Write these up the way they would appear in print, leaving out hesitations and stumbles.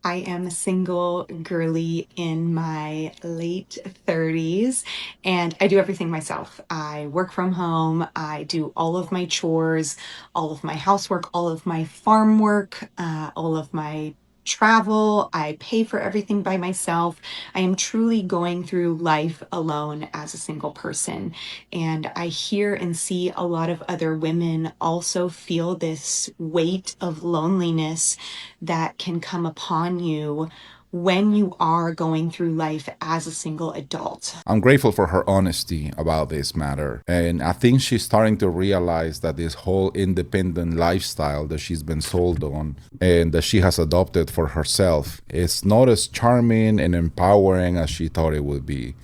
I am a single girly in my late 30s, and I do everything myself. I work from home, I do all of my chores, all of my housework, all of my farm work, all of my travel. I pay for everything by myself. I am truly going through life alone as a single person. And I hear and see a lot of other women also feel this weight of loneliness that can come upon you when you are going through life as a single adult. I'm grateful for her honesty about this matter. And I think she's starting to realize that this whole independent lifestyle that she's been sold on and that she has adopted for herself is not as charming and empowering as she thought it would be.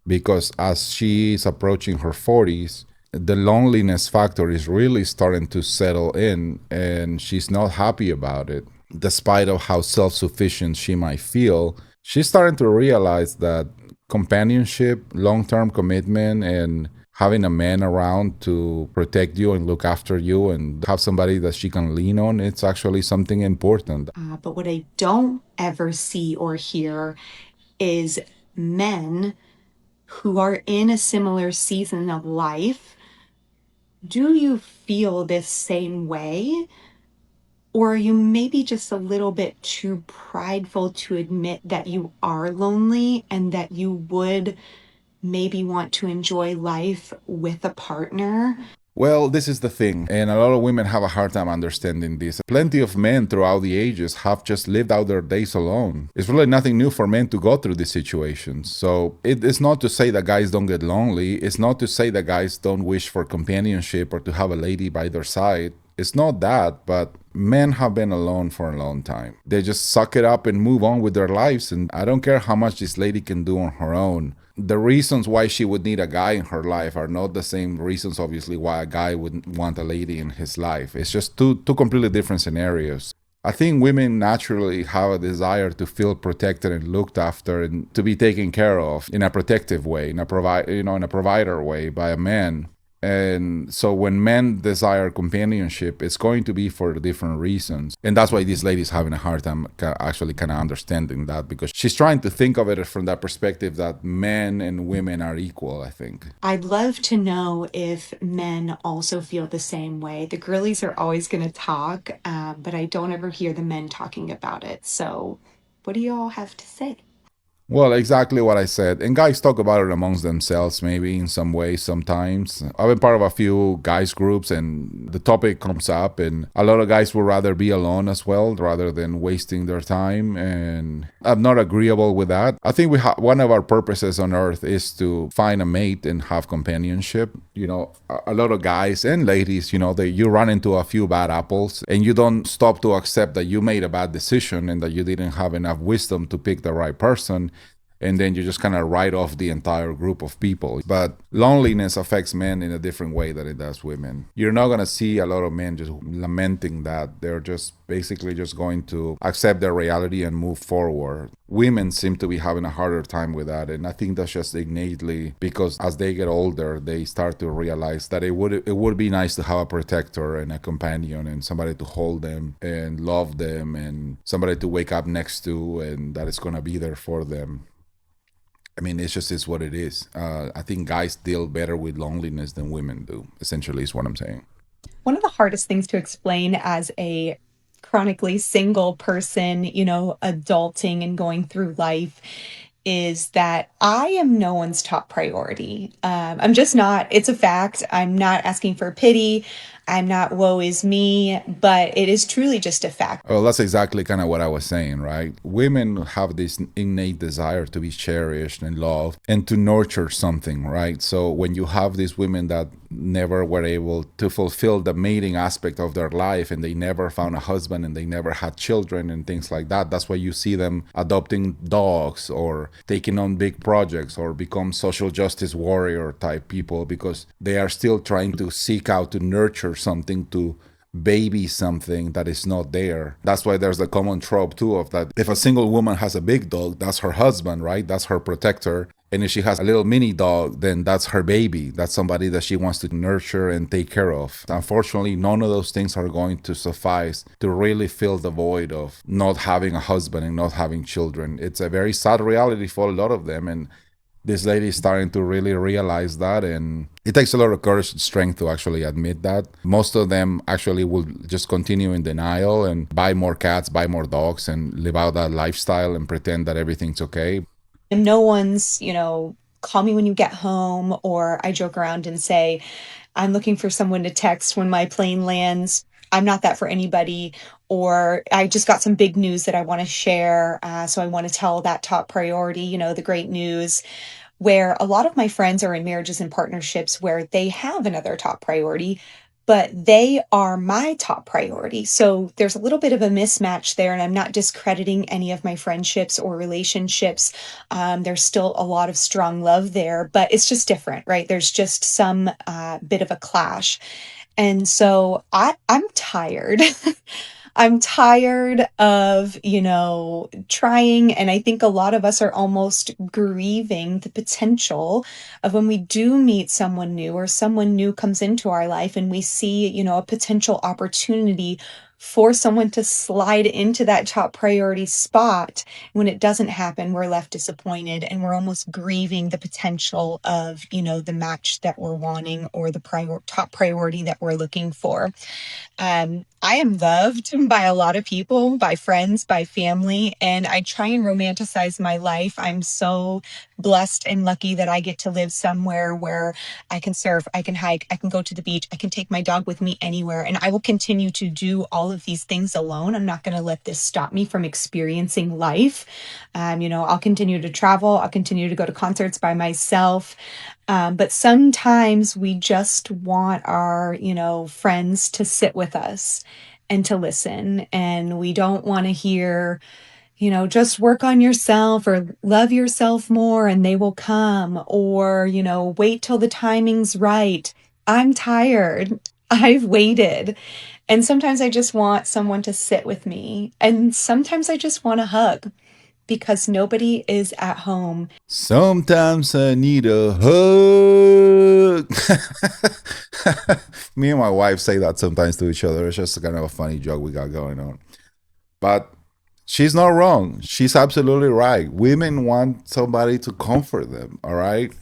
Because as she's approaching her 40s, the loneliness factor is really starting to settle in and she's not happy about it. Despite of how self-sufficient she might feel, she's starting to realize that companionship, long-term commitment, and having a man around to protect you and look after you and have somebody that she can lean on, it's actually something important. But what I don't ever see or hear is men who are in a similar season of life. Do you feel this same way? Or are you maybe just a little bit too prideful to admit that you are lonely and that you would maybe want to enjoy life with a partner? Well, this is the thing, and a lot of women have a hard time understanding this. Plenty of men throughout the ages have just lived out their days alone. It's really nothing new for men to go through these situations. So it's not to say that guys don't get lonely. It's not to say that guys don't wish for companionship or to have a lady by their side. It's not that, but men have been alone for a long time. They just suck it up and move on with their lives, and I don't care how much this lady can do on her own. The reasons why she would need a guy in her life are not the same reasons, obviously, why a guy would want a lady in his life. It's just two completely different scenarios. I think women naturally have a desire to feel protected and looked after and to be taken care of in a protective way, in a provider way by a man. And so when men desire companionship, it's going to be for different reasons. And that's why this lady's having a hard time actually kind of understanding that, because she's trying to think of it from that perspective that men and women are equal, I think. I'd love to know if men also feel the same way. The girlies are always going to talk, but I don't ever hear the men talking about it. So, what do you all have to say? Well, exactly what I said. And guys talk about it amongst themselves, maybe in some way, sometimes. I've been part of a few guys groups and the topic comes up, and a lot of guys would rather be alone as well, rather than wasting their time. And I'm not agreeable with that. I think one of our purposes on earth is to find a mate and have companionship. A lot of guys and ladies, you run into a few bad apples and you don't stop to accept that you made a bad decision and that you didn't have enough wisdom to pick the right person, and then you just kind of write off the entire group of people. But loneliness affects men in a different way than it does women. You're not going to see a lot of men just lamenting that. They're just basically just going to accept their reality and move forward. Women seem to be having a harder time with that, and I think that's just innately because as they get older, they start to realize that it would be nice to have a protector and a companion and somebody to hold them and love them and somebody to wake up next to, and that is going to be there for them. I mean, it's just is what it is. I think guys deal better with loneliness than women do, essentially, is what I'm saying. One of the hardest things to explain as a chronically single person, adulting and going through life is that I am no one's top priority. I'm just not. It's a fact. I'm not asking for pity. I'm not woe is me, but it is truly just a fact. Well, that's exactly kind of what I was saying, right? Women have this innate desire to be cherished and loved and to nurture something, right? So when you have these women that never were able to fulfill the mating aspect of their life and they never found a husband and they never had children and things like that, that's why you see them adopting dogs or taking on big projects or become social justice warrior type people, because they are still trying to seek out to nurture something, to baby something that is not there. That's why there's the common trope too of that if a single woman has a big dog, that's her husband, right? That's her protector. And if she has a little mini dog, then that's her baby. That's somebody that she wants to nurture and take care of. Unfortunately, none of those things are going to suffice to really fill the void of not having a husband and not having children. It's a very sad reality for a lot of them. And this lady is starting to really realize that, and it takes a lot of courage and strength to actually admit that. Most of them actually will just continue in denial and buy more cats, buy more dogs, and live out that lifestyle and pretend that everything's okay. And no one's, call me when you get home, or I joke around and say, I'm looking for someone to text when my plane lands. I'm not that for anybody. Or I just got some big news that I want to share. So I want to tell that top priority, the great news, where a lot of my friends are in marriages and partnerships where they have another top priority, but they are my top priority. So there's a little bit of a mismatch there, and I'm not discrediting any of my friendships or relationships. There's still a lot of strong love there, but it's just different, right? There's just some bit of a clash. And so I'm tired. I'm tired of, trying. And I think a lot of us are almost grieving the potential of when we do meet someone new or someone new comes into our life and we see, a potential opportunity for someone to slide into that top priority spot. When it doesn't happen, we're left disappointed and we're almost grieving the potential of, the match that we're wanting or the top priority that we're looking for. I am loved by a lot of people, by friends, by family, and I try and romanticize my life. I'm so blessed and lucky that I get to live somewhere where I can surf, I can hike, I can go to the beach, I can take my dog with me anywhere, and I will continue to do all of these things alone. I'm not going to let this stop me from experiencing life. I'll continue to travel, I'll continue to go to concerts by myself. But sometimes we just want our, friends to sit with us and to listen. And we don't want to hear, just work on yourself or love yourself more and they will come, or, wait till the timing's right. I'm tired. I've waited. And sometimes I just want someone to sit with me. And sometimes I just want a hug because nobody is at home. Sometimes I need a hug. Me and my wife say that sometimes to each other. It's just kind of a funny joke we got going on. But she's not wrong. She's absolutely right. Women want somebody to comfort them, all right?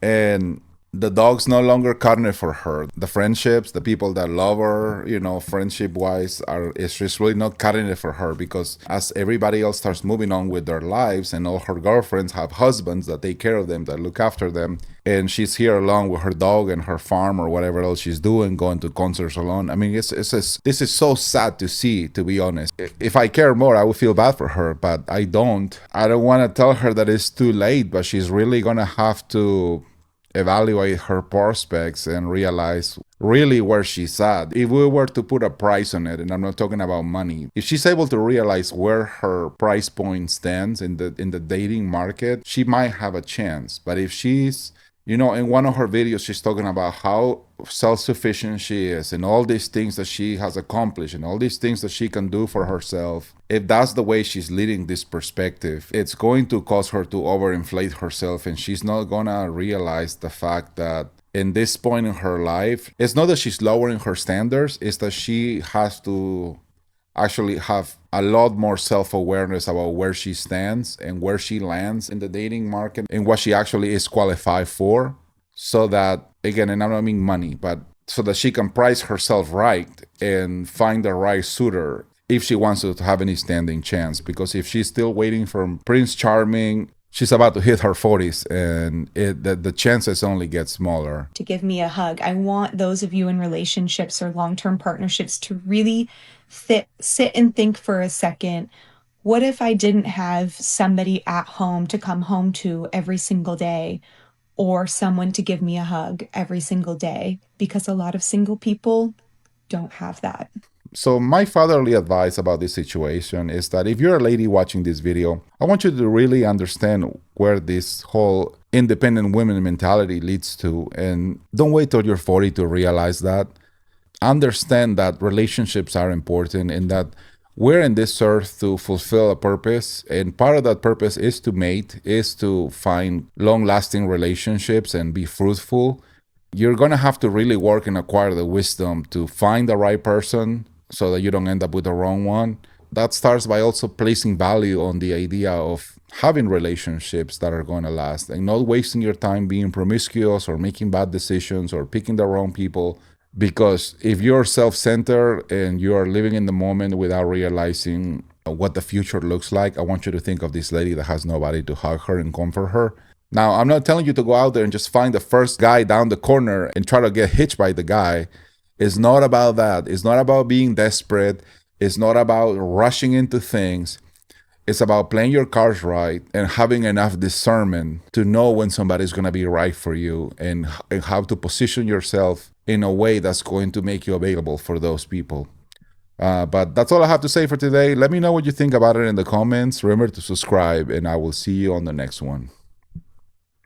And the dog's no longer cutting it for her. The friendships, the people that love her, friendship wise, it's just really not cutting it for her, because as everybody else starts moving on with their lives and all her girlfriends have husbands that take care of them, that look after them, and she's here alone with her dog and her farm or whatever else she's doing, going to concerts alone. I mean, this is so sad to see, to be honest. If I care more, I would feel bad for her, but I don't. I don't want to tell her that it's too late, but she's really gonna have to evaluate her prospects and realize really where she's at. If we were to put a price on it, and I'm not talking about money, if she's able to realize where her price point stands in the dating market, she might have a chance. But if she's, in one of her videos, she's talking about how self-sufficient she is and all these things that she has accomplished and all these things that she can do for herself. If that's the way she's leading this perspective, it's going to cause her to overinflate herself, and she's not gonna realize the fact that in this point in her life, it's not that she's lowering her standards, it's that she has to actually have a lot more self-awareness about where she stands and where she lands in the dating market and what she actually is qualified for, so that, again, and I don't mean money, but so that she can price herself right and find the right suitor if she wants to have any standing chance. Because if she's still waiting for Prince Charming, she's about to hit her 40s, and the chances only get smaller. To give me a hug. I want those of you in relationships or long-term partnerships to really sit and think for a second. What if I didn't have somebody at home to come home to every single day, or someone to give me a hug every single day? Because a lot of single people don't have that. So my fatherly advice about this situation is that if you're a lady watching this video, I want you to really understand where this whole independent women mentality leads to, and don't wait till you're 40 to realize that. Understand that relationships are important, and that We're in this earth to fulfill a purpose, and part of that purpose is to mate, is to find long lasting relationships and be fruitful. You're going to have to really work and acquire the wisdom to find the right person so that you don't end up with the wrong one. That starts by also placing value on the idea of having relationships that are going to last and not wasting your time being promiscuous or making bad decisions or picking the wrong people. Because if you're self centered and you are living in the moment without realizing what the future looks like, I want you to think of this lady that has nobody to hug her and comfort her. Now, I'm not telling you to go out there and just find the first guy down the corner and try to get hitched by the guy. It's not about that. It's not about being desperate. It's not about rushing into things. It's about playing your cards right and having enough discernment to know when somebody's going to be right for you, and how to position yourself in a way that's going to make you available for those people. But that's all I have to say for today. Let me know what you think about it in the comments. Remember to subscribe, and I will see you on the next one.